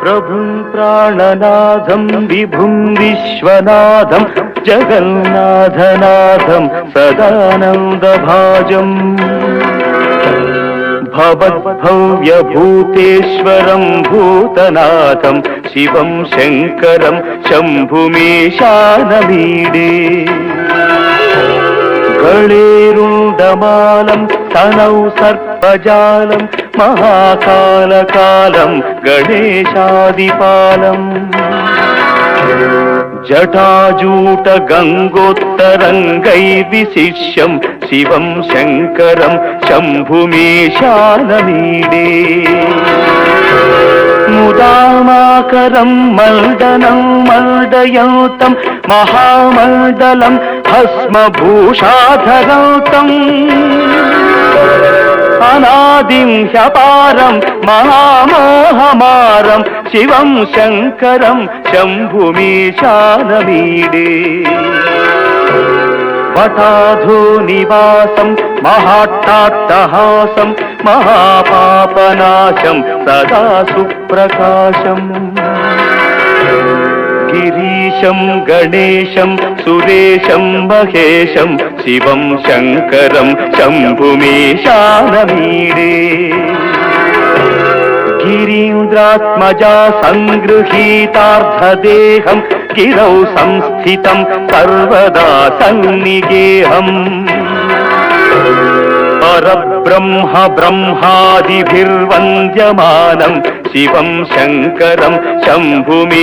प्रभुं प्राणनाथं विभुं विश्वनाथं जगन्नाथनाथं सदानन्दभाजम् भवद्भव्यभूतेश्वरं भूतनाथं शिवं शङ्करं शम्भुमीशानमीडे गणेरुण्डमालं तनौ सर्पजालं महाकालकालं गणेशादिपालम् जटाजूटगङ्गोत्तरङ्गैर्विशिष्यं शिवं शङ्करं शम्भुमीशानमीडे मुदामाकरं मण्डनं मण्डयन्तं महामण्डलं भस्मभूषाधरन्तम् अनादिं ह्यपारं महामोहमारं शिवं शङ्करं शम्भुमीशानमीडे वटाधोनिवासं महाट्टाट्टहासं महापापनाशं सदा सुप्रकाशम् गिरीशं गणेशं सुरेशं महेशं शिवं शङ्करं शम्भुमीशानमीडे गिरीन्द्रात्मजा सङ्गृहीतार्थदेहं गिरौ संस्थितं सर्वदा सन्निगेहम् परब्रह्म ब्रह्मादिभिर्वन्द्यमानं शिवं शङ्करं शम्भुमीशानमीडे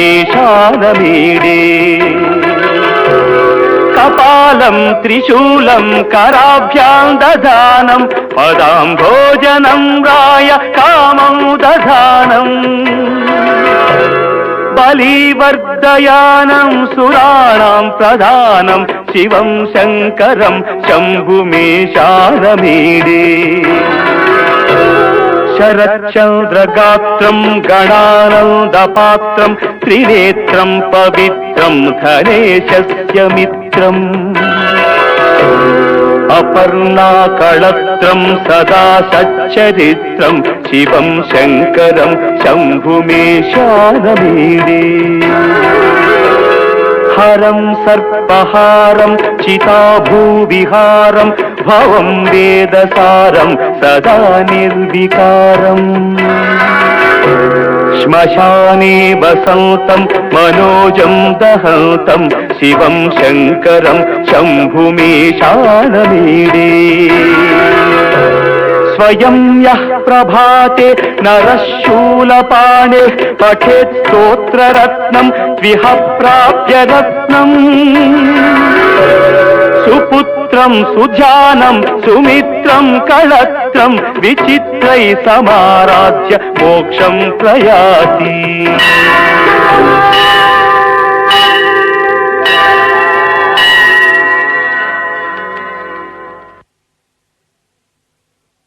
कपालं त्रिशूलं कराभ्यां दधानं पदाम्भोजनं राय कामं दधानम् बलिवर्धयानं सुराणां प्रधानं शिवं शङ्करं शम्भुमीशानमीडे शरच्चन्द्रगात्रं गणानन्दपात्रं त्रिनेत्रं पवित्रं धनेशस्य मित्रम् अपर्णाकळत्रं सदा सच्चरित्रं शिवं शङ्करं शम्भुमीशानमीडे हरं सर्पहारं चिताभूविहारं भवं वेदसारं सदा निर्विकारम् श्मशाने वसन्तं मनोजं दहन्तं शिवं शङ्करं शम्भुमीशानमीडे स्वयं यः प्रभाते नरः शूलपाणिः पठेत् स्तोत्ररत्नं त्विह प्राप्य रत्नम् सुपुत्रं सुजानं सुमित्रं कळत्रं विचित्रै समाराध्य मोक्षं प्रयाति।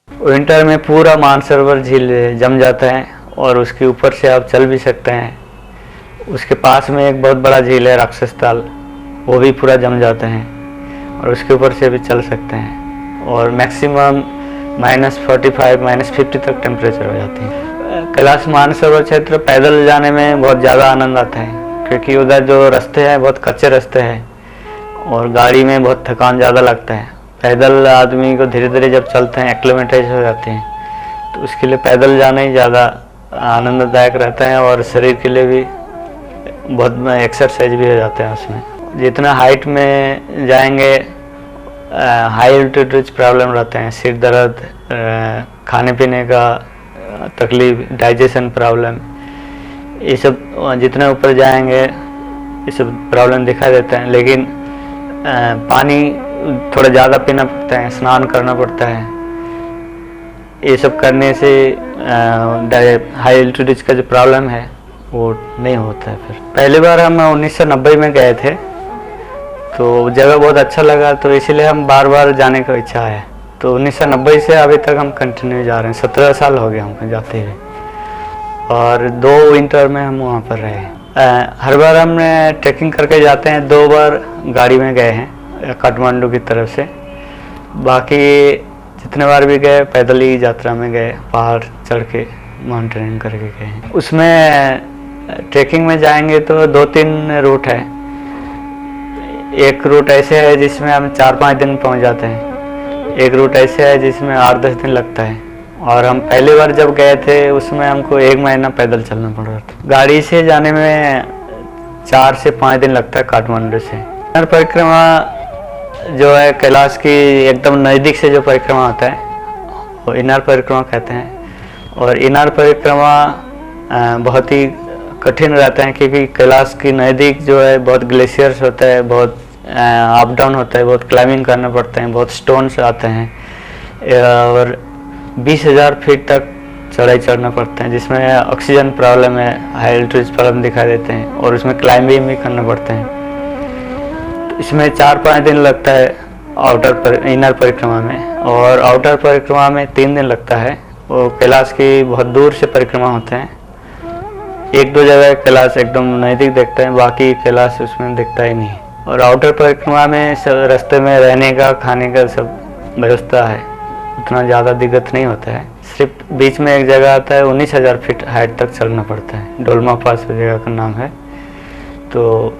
विंटर में पूरा मानसरोवर झील जम जाता है और उसके ऊपर से आप चल भी सकते हैं। उसके पास में एक बहुत बड़ा झील है राक्षस ताल, वो भी पूरा जम जाते हैं और उसके ऊपर से भी चल सकते हैं और मैक्सिमम -45 -50 तक टेम्परेचर हो जाती है। कैलाश मानसरोवर क्षेत्र पैदल जाने में बहुत ज़्यादा आनंद आता है क्योंकि उधर जो रास्ते हैं बहुत कच्चे रास्ते हैं और गाड़ी में बहुत थकान ज़्यादा लगता है। पैदल आदमी को धीरे धीरे जब चलते हैं एक्लेमेटाइज हो जाते हैं तो उसके लिए पैदल जाना ही ज़्यादा आनंददायक रहता है और शरीर के लिए भी बहुत एक्सरसाइज भी हो जाता है उसमें। जितना हाइट में जाएंगे हाई एल्टीट्यूड प्रॉब्लम रहते हैं, सिर दर्द, खाने पीने का तकलीफ, डाइजेशन प्रॉब्लम, ये सब जितना ऊपर जाएंगे ये सब प्रॉब्लम दिखाई देते हैं। लेकिन पानी थोड़ा ज़्यादा पीना पड़ता है, स्नान करना पड़ता है, ये सब करने से हाई एल्टीट्यूड का जो प्रॉब्लम है वो नहीं होता है। फिर पहली बार हम 1990 में गए थे तो जगह बहुत अच्छा लगा तो इसीलिए हम बार बार जाने का इच्छा है। तो 1990 से अभी तक हम कंटिन्यू जा रहे हैं, 17 साल हो गए हमको जाते हुए और 2 विंटर में हम वहाँ पर रहे। हर बार हम ट्रैकिंग करके जाते हैं, 2 बार गाड़ी में गए हैं काठमांडू की तरफ से, बाकी जितने बार भी गए पैदल ही यात्रा में गए, पहाड़ चढ़ के माउंटेनिंग करके गए। उसमें ट्रैकिंग में जाएंगे तो 2-3 रूट है। एक रूट ऐसे है जिसमें हम 4-5 दिन पहुंच जाते हैं, एक रूट ऐसे है जिसमें 8-10 दिन लगता है। और हम पहली बार जब गए थे उसमें हमको 1 महीना पैदल चलना पड़ रहा था। गाड़ी से जाने में 4 से 5 दिन लगता है काठमांडू से। इनर परिक्रमा जो है कैलाश की एकदम नज़दीक से जो परिक्रमा होता है वो इनर परिक्रमा कहते हैं। और इनर परिक्रमा बहुत ही कठिन रहते हैं क्योंकि कैलाश की नज़दीक जो है बहुत ग्लेशियर्स होता है, बहुत अप डाउन होता है, बहुत क्लाइंबिंग करना पड़ता है, बहुत स्टोन्स आते हैं और 20,000 फीट तक चढ़ाई चढ़ना पड़ता है, जिसमें ऑक्सीजन प्रॉब्लम है, हाई एल्टीट्यूड प्रॉब्लम दिखाई देते हैं और उसमें क्लाइंबिंग भी करना पड़ता है। तो इसमें 4-5 दिन लगता है इनर परिक्रमा में, और आउटर परिक्रमा में 3 दिन लगता है। वो कैलाश की बहुत दूर से परिक्रमा होते हैं, 1-2 जगह कैलाश एकदम नज़दीक देखते हैं, बाकी कैलाश उसमें दिखता ही नहीं। और आउटर परिक्रमा में सब रास्ते में रहने का खाने का सब व्यवस्था है, उतना ज़्यादा दिक्कत नहीं होता है। सिर्फ बीच में एक जगह आता है 19,000 फीट हाइट तक चलना पड़ता है, डोलमा पास उस जगह का नाम है। तो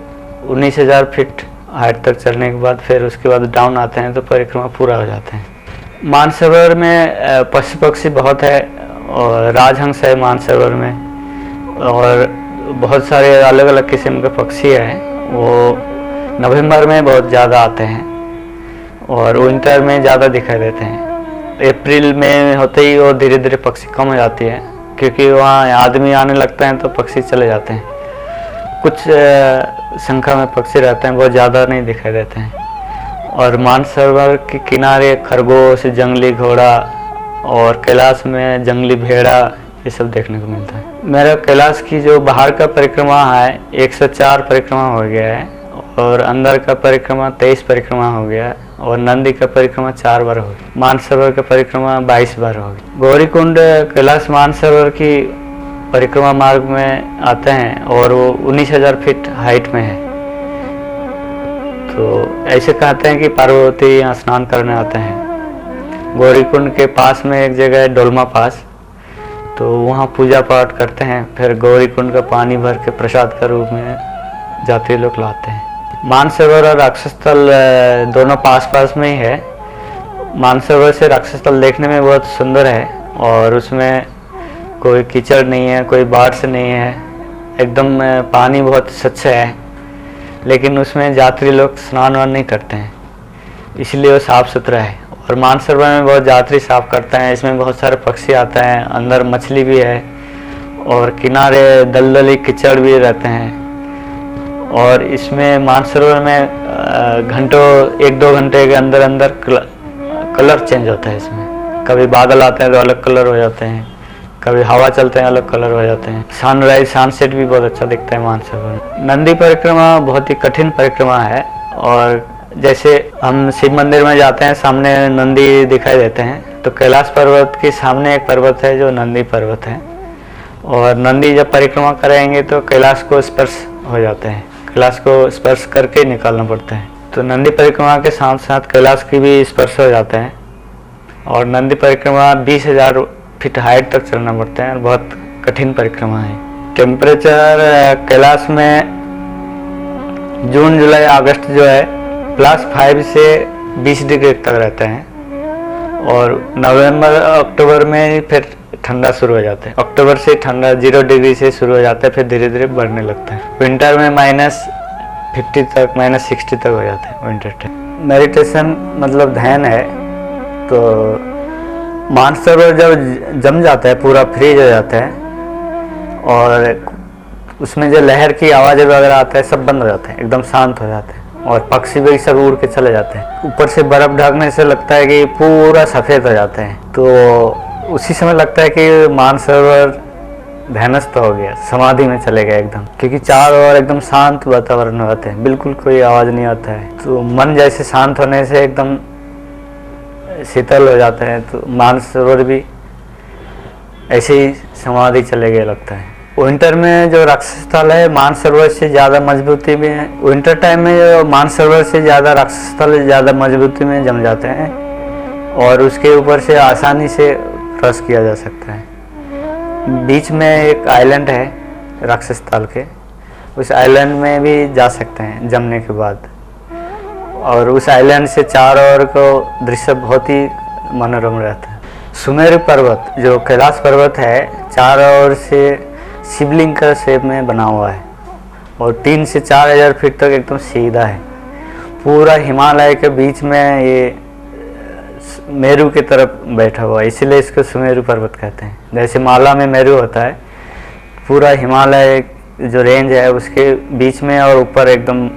19,000 फीट हाइट तक चलने के बाद फिर उसके बाद डाउन आते हैं तो परिक्रमा पूरा हो जाता है। मानसरोवर में पशु पक्षी बहुत है और राजहंस है मानसरोवर में, और बहुत सारे अलग अलग किस्म के पक्षी हैं। वो नवंबर में बहुत ज़्यादा आते हैं और विंटर में ज़्यादा दिखाई देते हैं। अप्रैल में होते ही वो धीरे धीरे पक्षी कम हो जाती है क्योंकि वहाँ आदमी आने लगते हैं तो पक्षी चले जाते हैं। कुछ संख्या में पक्षी रहते हैं, बहुत ज़्यादा नहीं दिखाई देते हैं। और मानसरोवर के किनारे खरगोश, जंगली घोड़ा और कैलाश में जंगली भेड़ा ये सब देखने को मिलता है। मेरा कैलाश की जो बाहर का परिक्रमा है 104 परिक्रमा हो गया है, और अंदर का परिक्रमा 23 परिक्रमा हो गया है, और नंदी का परिक्रमा 4 बार हो गया। मानसरोवर का परिक्रमा 22 बार हो गया। गौरीकुंड कैलाश मानसरोवर की परिक्रमा मार्ग में आते हैं और वो 19,000 फीट हाइट में है। तो ऐसे कहते हैं कि पार्वती यहाँ स्नान करने आते हैं। गौरीकुंड के पास में एक जगह है डोलमा पास, तो वहाँ पूजा पाठ करते हैं, फिर गौरीकुंड का पानी भर के प्रसाद के रूप में जात्री लोग लाते हैं। मानसरोवर और राक्षसस्थल दोनों पास पास में ही है। मानसरोवर से राक्षसस्थल देखने में बहुत सुंदर है और उसमें कोई कीचड़ नहीं है, कोई बाढ़ से नहीं है, एकदम पानी बहुत स्वच्छ है। लेकिन उसमें यात्री लोग स्नान वान नहीं करते हैं, इसलिए वो साफ़ सुथरा है। और मानसरोवर में बहुत यात्री साफ करते हैं, इसमें बहुत सारे पक्षी आते हैं, अंदर मछली भी है और किनारे दलदली कीचड़ भी रहते हैं। और इसमें मानसरोवर में घंटों 1-2 घंटे के अंदर अंदर कलर चेंज होता है। इसमें कभी बादल आते हैं तो अलग कलर हो जाते हैं, कभी हवा चलते हैं अलग कलर हो जाते हैं। सनराइज सनसेट भी बहुत अच्छा दिखता है मानसरोवर। नंदी परिक्रमा बहुत ही कठिन परिक्रमा है, और जैसे हम शिव मंदिर में जाते हैं सामने नंदी दिखाई देते हैं, तो कैलाश पर्वत के सामने एक पर्वत है जो नंदी पर्वत है। और नंदी जब परिक्रमा करेंगे तो कैलाश को स्पर्श हो जाते हैं, कैलाश को स्पर्श करके निकालना पड़ता है। तो नंदी परिक्रमा के साथ साथ कैलाश की भी स्पर्श हो जाते हैं। और नंदी परिक्रमा 20,000 फीट हाइट तक चलना पड़ता है और बहुत कठिन परिक्रमा है। टेम्परेचर कैलाश में जून जुलाई अगस्त जो है +5 से 20 डिग्री तक रहते हैं, और नवंबर अक्टूबर में फिर ठंडा शुरू हो जाता है। अक्टूबर से ठंडा 0 डिग्री से शुरू हो जाता है, फिर धीरे धीरे बढ़ने लगता है। विंटर में -50 तक -60 तक हो जाता है विंटर टाइम। मेडिटेशन मतलब ध्यान है। तो मानसरोवर जब जम जाता है, पूरा फ्रीज हो जाता है, और उसमें जो लहर की आवाज़ वगैरह आता है सब बंद हो जाता है, एकदम शांत हो जाता है, और पक्षी भी सब उड़ के चले जाते हैं। ऊपर से बर्फ ढकने से लगता है कि पूरा सफ़ेद हो जाता है। तो उसी समय लगता है कि मानसरोवर ध्यानस्थ हो गया, समाधि में चले गए एकदम, क्योंकि चारों ओर एकदम शांत वातावरण होते हैं, बिल्कुल कोई आवाज़ नहीं आता है। तो मन जैसे शांत होने से एकदम शीतल हो जाता है। तो मानसरोवर भी ऐसे ही समाधि चले गए लगता है। विंटर में जो राक्षसस्थल है मानसरोवर से ज़्यादा मजबूती में है। विंटर टाइम में जो मानसरोवर से ज़्यादा राक्षसस्थल ज़्यादा मजबूती में जम जाते हैं, और उसके ऊपर से आसानी से क्रॉस किया जा सकता है। बीच में एक आइलैंड है राक्षस ताल के, उस आइलैंड में भी जा सकते हैं जमने के बाद। और उस आइलैंड से चारों ओर को दृश्य बहुत ही मनोरम रहता है। सुमेरु पर्वत जो कैलाश पर्वत है, चारों ओर से शिवलिंग का शेप में बना हुआ है और 3 से 4 हज़ार फीट तक एकदम सीधा है। पूरा हिमालय के बीच में ये मेरू की तरफ बैठा हुआ है, इसीलिए इसको सुमेरु पर्वत कहते हैं। जैसे माला में मेरू होता है, पूरा हिमालय जो रेंज है उसके बीच में और ऊपर एकदम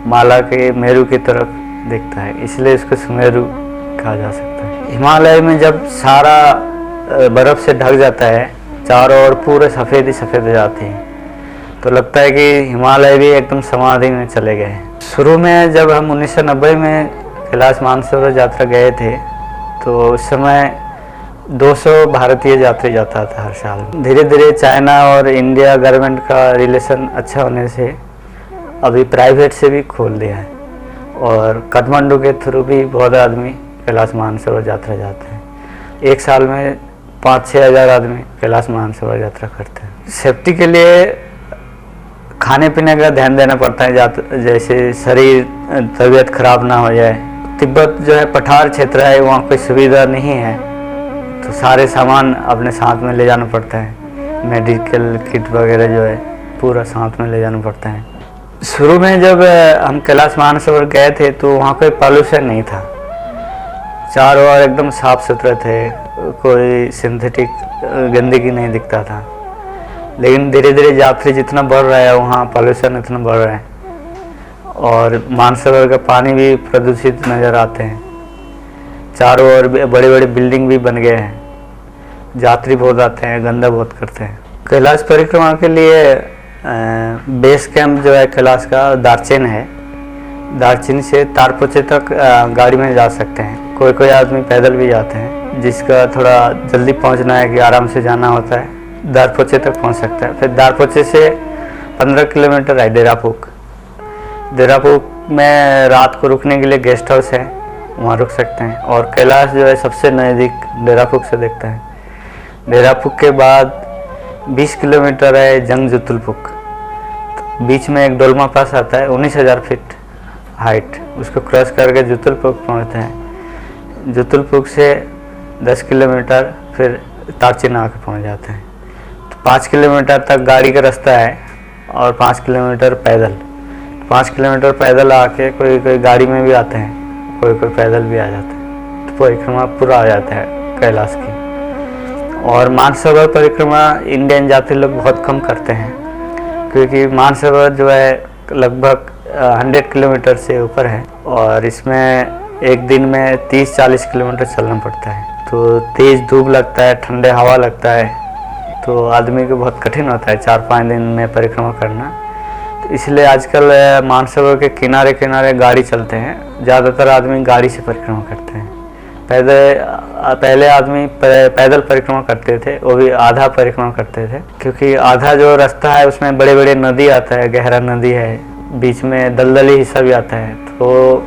माला के मेरू की तरफ दिखता है, इसलिए इसको सुमेरु कहा जा सकता है। हिमालय में जब सारा बर्फ़ से ढक जाता है, चारों ओर पूरे सफ़ेद ही सफ़ेद हो जाती है, तो लगता है कि हिमालय भी एकदम समाधि में चले गए हैं। शुरू में जब हम 1990 में कैलाश मानसरोवर यात्रा गए थे, तो उस समय 200 भारतीय यात्री जाता था हर साल। धीरे धीरे चाइना और इंडिया गवर्नमेंट का रिलेशन अच्छा होने से अभी प्राइवेट से भी खोल दिया है और काठमांडू के थ्रू भी बहुत आदमी कैलाश मानसरोवर यात्रा जाते हैं। एक साल में 5-6 हज़ार आदमी कैलाश मानसरोवर यात्रा करते हैं। सेफ्टी के लिए खाने पीने का ध्यान देना पड़ता है, जैसे शरीर तबीयत खराब ना हो जाए। तिब्बत जो है पठार क्षेत्र है, वहाँ कोई सुविधा नहीं है, तो सारे सामान अपने साथ में ले जाना पड़ता है। मेडिकल किट वगैरह जो है पूरा साथ में ले जाना पड़ता है। शुरू में जब हम कैलाश मानसरोवर गए थे तो वहाँ कोई पॉल्यूशन नहीं था, चारों ओर एकदम साफ सुथरे थे, कोई सिंथेटिक गंदगी नहीं दिखता था। लेकिन धीरे धीरे यात्री जितना बढ़ रहा है, वहाँ पॉल्यूशन इतना बढ़ रहा है और मानसरोवर का पानी भी प्रदूषित नज़र आते हैं। चारों ओर बड़े बड़े बिल्डिंग भी बन गए हैं, यात्री बहुत आते हैं, गंदा बहुत करते हैं। कैलाश परिक्रमा के लिए बेस कैंप जो है कैलाश का दार्चेन है। दार्चेन से तारपोचे तक गाड़ी में जा सकते हैं। कोई कोई आदमी पैदल भी जाते हैं, जिसका थोड़ा जल्दी पहुंचना है कि आराम से जाना होता है, दारपोचे तक पहुंच सकता है। फिर दारपोचे से 15 किलोमीटर है डेरापुक। डेरापुक में रात को रुकने के लिए गेस्ट हाउस है, वहाँ रुक सकते हैं। और कैलाश जो है सबसे नज़दीक डेरापुक से दिखता है। डेरापुक के बाद 20 किलोमीटर है जंगजुतुलपुक। तो बीच में एक डोलमा पास आता है, 19,000 फीट हाइट, उसको क्रॉस करके जुतुलपुक पहुँचते हैं। जुतुलपुक से 10 किलोमीटर फिर तारचेन आके पहुँच जाते हैं। तो 5 किलोमीटर तक गाड़ी का रास्ता है और 5 किलोमीटर पैदल। 5 किलोमीटर पैदल आके कोई कोई गाड़ी में भी आते हैं, कोई कोई पैदल भी आ जाते हैं। तो परिक्रमा पूरा आ जाता है कैलाश की। और मानसरोवर परिक्रमा इंडियन यात्री लोग बहुत कम करते हैं, क्योंकि मानसरोवर जो है लगभग 100 किलोमीटर से ऊपर है और इसमें एक दिन में 30-40 किलोमीटर चलना पड़ता है। तो तेज़ धूप लगता है, ठंडे हवा लगता है, तो आदमी को बहुत कठिन होता है 4-5 दिन में परिक्रमा करना। तो इसलिए आजकल मानसरोवर के किनारे किनारे गाड़ी चलते हैं, ज़्यादातर आदमी गाड़ी से परिक्रमा करते हैं। पहले आदमी पैदल परिक्रमा करते थे, वो भी आधा परिक्रमा करते थे, क्योंकि आधा जो रास्ता है उसमें बड़े बड़े नदी आता है, गहरा नदी है, बीच में दलदली हिस्सा भी आता है, तो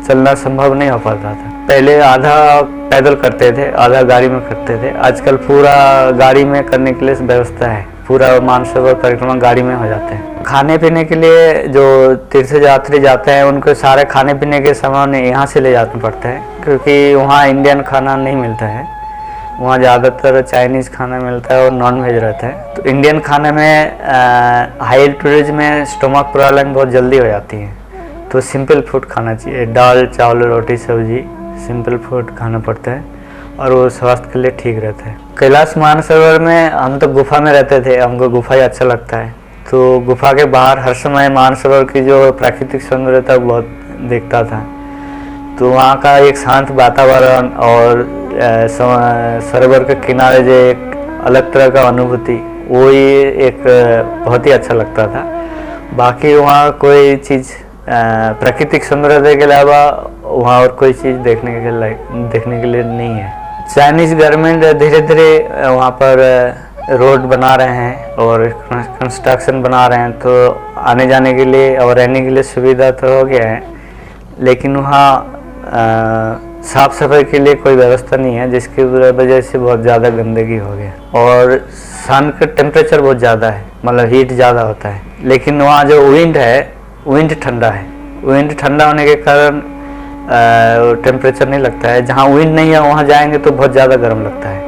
चलना संभव नहीं हो पाता था। पहले आधा पैदल करते थे, आधा गाड़ी में करते थे। आजकल पूरा गाड़ी में करने के लिए व्यवस्था है, पूरा मानसरोवर परिक्रमा गाड़ी में हो जाते हैं। खाने पीने के लिए जो तीर्थ यात्री जाते हैं उनको सारे खाने पीने के सामान यहाँ से ले जाना पड़ता है, क्योंकि वहाँ इंडियन खाना नहीं मिलता है, वहाँ ज़्यादातर चाइनीज़ खाना मिलता है और नॉन वेज रहता है। तो इंडियन खाने में हाई एल्टीट्यूड में स्टोमक प्रॉब्लम बहुत जल्दी हो जाती है, तो सिंपल फूड खाना चाहिए। दाल चावल रोटी सब्जी सिंपल फूड खाना पड़ता है और वो स्वास्थ्य के लिए ठीक रहता है। कैलाश मानसरोवर में हम तो गुफा में रहते थे, हमको गुफा ही अच्छा लगता है, तो गुफा के बाहर हर समय मानसरोवर की जो प्राकृतिक सौंदर्यता बहुत दिखता था। तो वहाँ का एक शांत वातावरण और सरोवर के किनारे जो एक अलग तरह का अनुभूति, वो ये एक बहुत ही अच्छा लगता था। बाकी वहाँ कोई चीज़ प्राकृतिक सौंदर्यता के अलावा वहाँ और कोई चीज़ देखने के लिए नहीं है। चाइनीज़ गवर्नमेंट धीरे धीरे वहाँ पर रोड बना रहे हैं और कंस्ट्रक्शन बना रहे हैं, तो आने जाने के लिए और रहने के लिए सुविधा तो हो गया है, लेकिन वहाँ साफ सफाई के लिए कोई व्यवस्था नहीं है, जिसकी वजह से बहुत ज़्यादा गंदगी हो गया। और सन का टेम्परेचर बहुत ज़्यादा है, मतलब हीट ज़्यादा होता है। लेकिन वहाँ जो विंड है, विंड ठंडा है। विंड ठंडा होने के कारण टेम्परेचर नहीं लगता है। जहाँ विंड नहीं है वहाँ जाएंगे तो बहुत ज़्यादा गर्म लगता है,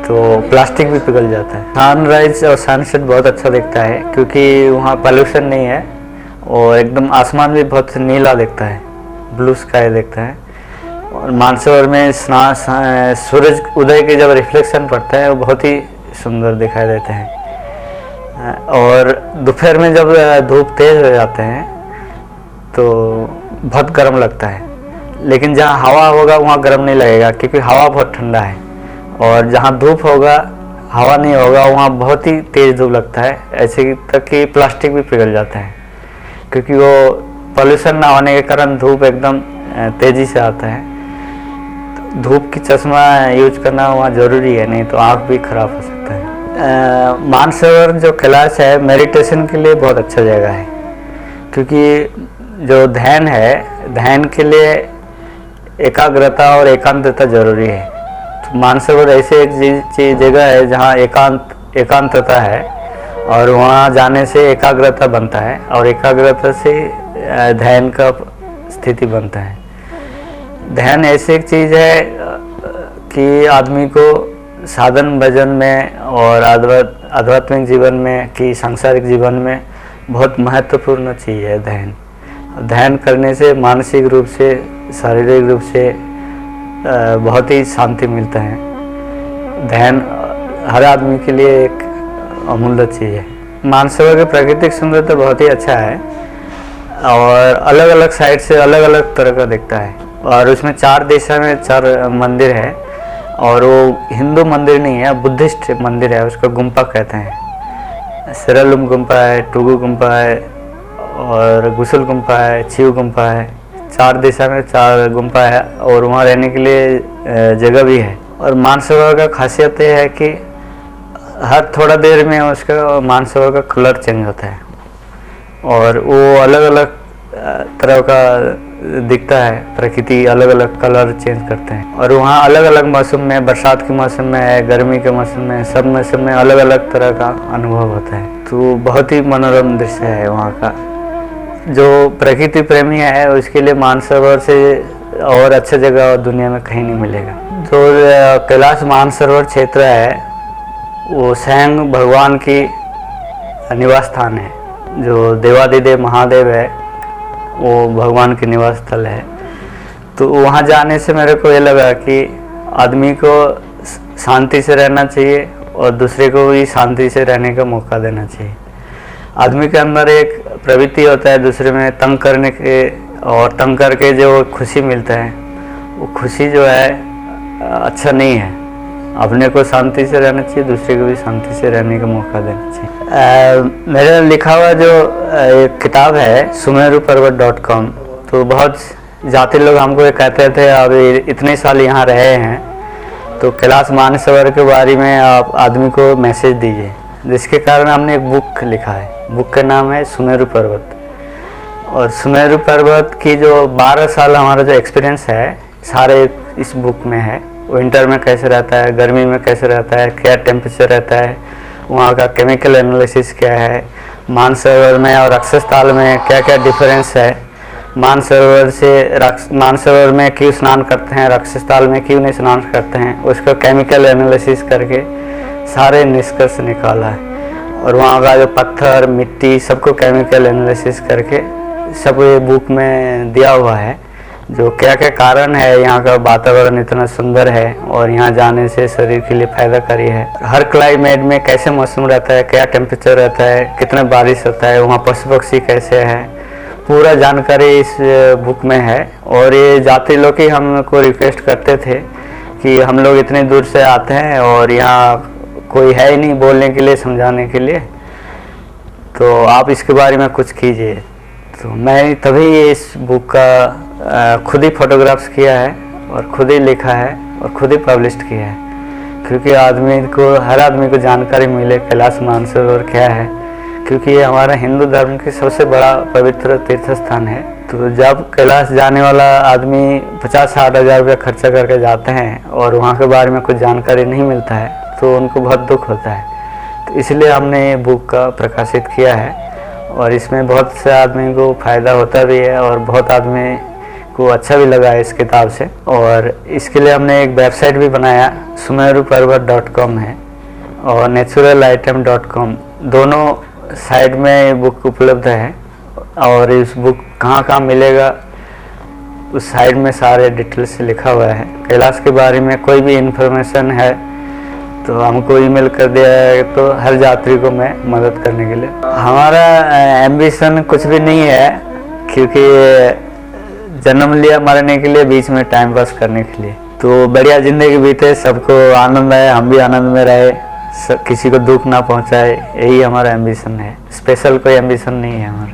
तो प्लास्टिक भी पिघल जाता है। सनराइज और सनसेट बहुत अच्छा दिखता है, क्योंकि वहाँ पोल्यूशन नहीं है और एकदम आसमान भी बहुत नीला दिखता है, ब्लू स्काई दिखता है। और मानसरोवर में सूरज उदय के जब रिफ्लेक्शन पड़ता है वो बहुत ही सुंदर दिखाई देते हैं। और दोपहर में जब धूप तेज हो जाते हैं तो बहुत गर्म लगता है। लेकिन जहाँ हवा होगा वहाँ गर्म नहीं लगेगा, क्योंकि हवा बहुत ठंडा है। और जहाँ धूप होगा, हवा नहीं होगा, वहाँ बहुत ही तेज़ धूप लगता है, ऐसे तक कि प्लास्टिक भी पिघल जाता है, क्योंकि वो पॉल्यूशन ना होने के कारण धूप एकदम तेज़ी से आता है। धूप की चश्मा यूज करना वहाँ ज़रूरी है, नहीं तो आँख भी खराब हो सकता है। मानसरोवर जो कैलाश है मेडिटेशन के लिए बहुत अच्छा जगह है, क्योंकि जो ध्यान है, ध्यान के लिए एकाग्रता और एकांतता जरूरी है। तो मानसरोवर ऐसे एक जगह है जहाँ एकांतता है, और वहाँ जाने से एकाग्रता बनता है, और एकाग्रता से ध्यान का स्थिति बनता है। ध्यान ऐसी एक चीज़ है कि आदमी को साधन भजन में और आध्यात्मिक जीवन में कि सांसारिक जीवन में बहुत महत्वपूर्ण चीज़ है ध्यान। ध्यान करने से मानसिक रूप से, शारीरिक रूप से बहुत ही शांति मिलता है। ध्यान हर आदमी के लिए एक अमूल्य चीज़ है। मानसरोवर की प्राकृतिक सुंदरता बहुत ही अच्छा है, और अलग अलग साइड से अलग अलग तरह का दिखता है। और उसमें 4 दिशा में 4 मंदिर है, और वो हिंदू मंदिर नहीं है, बुद्धिस्ट मंदिर है, उसको गुम्पा कहते हैं। सिरालुम गुम्पा है, टुगु गुम्पा है, और गुसल गुम्पा है, चिव गुम्पा है। 4 दिशा में 4 गुम्पा है, और वहाँ रहने के लिए जगह भी है। और मानसरोवर का खासियत ये है कि हर थोड़ा देर में उसका मानसरोवर का कलर चेंज होता है, और वो अलग अलग तरह का दिखता है। प्रकृति अलग अलग कलर चेंज करते हैं, और वहाँ अलग अलग मौसम में, बरसात के मौसम में है, गर्मी के मौसम में, सब मौसम में अलग अलग तरह का अनुभव होता है। तो बहुत ही मनोरम दृश्य है वहाँ का। जो प्रकृति प्रेमी है उसके लिए मानसरोवर से और अच्छा जगह और दुनिया में कहीं नहीं मिलेगा। जो कैलाश मानसरोवर क्षेत्र है वो स्वयं भगवान की निवास स्थान है। जो देवादिदेव महादेव है वो भगवान के निवास स्थल है। तो वहाँ जाने से मेरे को ये लगा कि आदमी को शांति से रहना चाहिए, और दूसरे को भी शांति से रहने का मौका देना चाहिए। आदमी के अंदर एक प्रवृत्ति होता है दूसरे में तंग करने के, और तंग करके जो खुशी मिलता है वो खुशी जो है अच्छा नहीं है। अपने को शांति से रहना चाहिए, दूसरे को भी शांति से रहने का मौका देना चाहिए। मेरा लिखा हुआ जो एक किताब है sumeruparvat.com, तो बहुत जाति लोग हमको कहते थे अब इतने साल यहाँ रहे हैं तो कैलाश मानसरोवर के बारे में आप आदमी को मैसेज दीजिए, जिसके कारण हमने एक बुक लिखा है। बुक का नाम है सुमेरु पर्वत। और सुमेरु पर्वत की जो 12 साल हमारा जो एक्सपीरियंस है सारे इस बुक में है। विंटर में कैसे रहता है, गर्मी में कैसे रहता है, क्या टेम्परेचर रहता है, वहाँ का केमिकल एनालिसिस क्या है, मानसरोवर में और अक्षस्थाल में क्या क्या डिफरेंस है, मानसरोवर में क्यों स्नान करते हैं, अक्षस्थाल में क्यों नहीं स्नान करते हैं, उसका केमिकल एनालिसिस करके सारे निष्कर्ष निकाला है। और वहाँ का जो पत्थर मिट्टी सबको केमिकल एनालिसिस करके सब ये बुक में दिया हुआ है। जो क्या क्या कारण है, यहाँ का वातावरण इतना सुंदर है और यहाँ जाने से शरीर के लिए फायदाकारी है। हर क्लाइमेट में कैसे मौसम रहता है, क्या टेम्परेचर रहता है, कितना बारिश होता है, वहाँ पशु पक्षी कैसे है, पूरा जानकारी इस बुक में है। और ये जाति लोग ही हमको रिक्वेस्ट करते थे कि हम लोग इतने दूर से आते हैं और यहाँ कोई है ही नहीं बोलने के लिए, समझाने के लिए, तो आप इसके बारे में कुछ कीजिए। तो मैं तभी इस बुक का खुद ही फोटोग्राफ्स किया है और खुद ही लिखा है और खुद ही पब्लिश किया है, क्योंकि हर आदमी को जानकारी मिले कैलाश मानसरोवर क्या है, क्योंकि ये हमारा हिंदू धर्म की सबसे बड़ा पवित्र तीर्थ स्थान है। तो जब कैलाश जाने वाला आदमी 50-60 हज़ार रुपया खर्चा करके जाते हैं और वहाँ के बारे में कुछ जानकारी नहीं मिलता है तो उनको बहुत दुख होता है। तो इसलिए हमने ये बुक का प्रकाशित किया है और इसमें बहुत से आदमी को फ़ायदा होता भी है और बहुत आदमी को अच्छा भी लगा है इस किताब से। और इसके लिए हमने एक वेबसाइट भी बनाया, sumeruparvat.com है और naturalitem.com, दोनों साइट में ये बुक उपलब्ध है। और इस बुक कहाँ मिलेगा उस साइट में सारे डिटेल्स से लिखा हुआ है। कैलाश के बारे में कोई भी इन्फॉर्मेशन है तो हमको ईमेल कर दिया है, तो हर यात्री को मैं मदद करने के लिए। हमारा एम्बिशन कुछ भी नहीं है, क्योंकि जन्म लिया मरने के लिए, बीच में टाइम पास करने के लिए। तो बढ़िया जिंदगी बीते, सबको आनंद आए, हम भी आनंद में रहे, किसी को दुख ना पहुंचाए, यही हमारा एम्बिशन है। स्पेशल कोई एम्बिशन नहीं है हमारा।